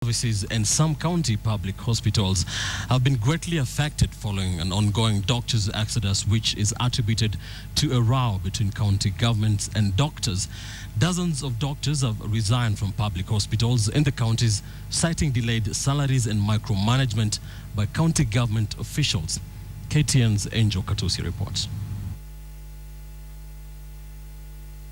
services and some county public hospitals have been greatly affected following an ongoing doctors' exodus, which is attributed to a row between county governments and doctors. Dozens of doctors have resigned from public hospitals in the counties, citing delayed salaries and micromanagement by county government officials. KTN's Angel Katusi reports.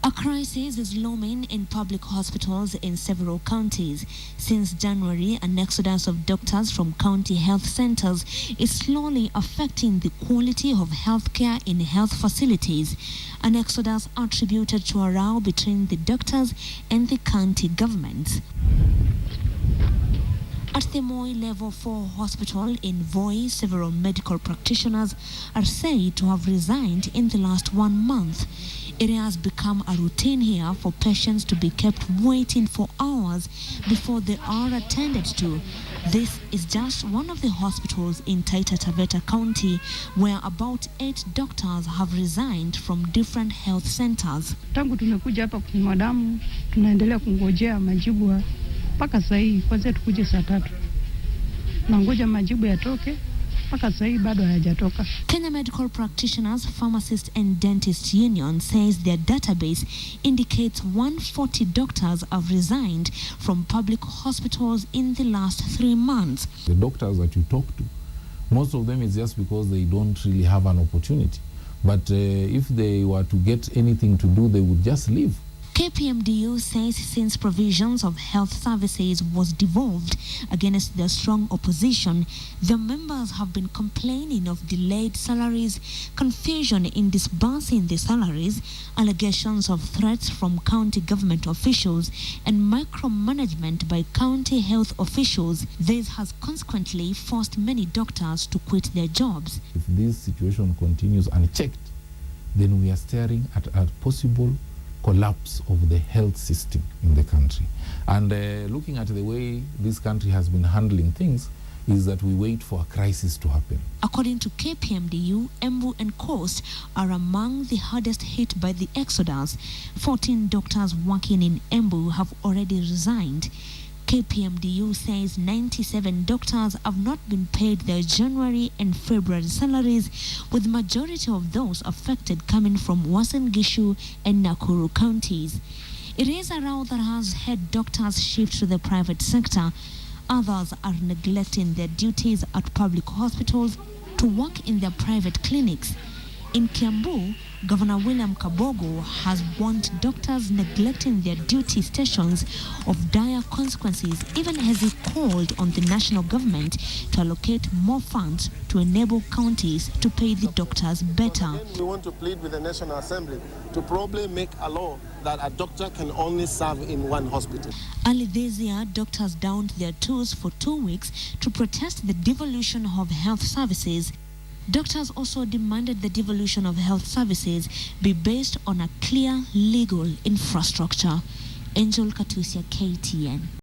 A crisis is looming in public hospitals in several counties. Since January, an exodus of doctors from county health centers is slowly affecting the quality of healthcare in health facilities. An exodus attributed to a row between the doctors and the county governments. At the Moi Level 4 Hospital in Voi, several medical practitioners are said to have resigned in the last 1 month. It has become a routine here for patients to be kept waiting for hours before they are attended to. This is just one of the hospitals in Taita Taveta County, where about 8 doctors have resigned from different health centers. Tangu tumekuja hapa kwa madamu, tunaendelea kungojea majibu mpaka sasa hivi, kwanza tukuje saa 3. Nangoja majibu yatoke. Kenya Medical Practitioners, Pharmacists and Dentists Union says their database indicates 140 doctors have resigned from public hospitals in the last 3 months. The doctors that you talk to, most of them is just because they don't really have an opportunity. But if they were to get anything to do, they would just leave. KPMDU says since provisions of health services was devolved against their strong opposition, the members have been complaining of delayed salaries, confusion in disbursing the salaries, allegations of threats from county government officials, and micromanagement by county health officials. This has consequently forced many doctors to quit their jobs. If this situation continues unchecked, then we are staring at a possible collapse of the health system in the country. And looking at the way this country has been handling things, is that we wait for a crisis to happen. According to KPMDU, Embu and Coast are among the hardest hit by the exodus. 14 doctors working in Embu have already resigned. KPMDU says 97 doctors have not been paid their January and February salaries, with the majority of those affected coming from Uasin Gishu and Nakuru counties. It is a row that has had doctors shift to the private sector. Others are neglecting their duties at public hospitals to work in their private clinics. In Kiambu, Governor William Kabogo has warned doctors neglecting their duty stations of dire consequences, even as he called on the national government to allocate more funds to enable counties to pay the doctors better. We want to plead with the National Assembly to probably make a law that a doctor can only serve in one hospital. Early this year, doctors downed their tools for 2 weeks to protest the devolution of health services. Doctors also demanded the devolution of health services be based on a clear legal infrastructure. Angel Katusia, KTN.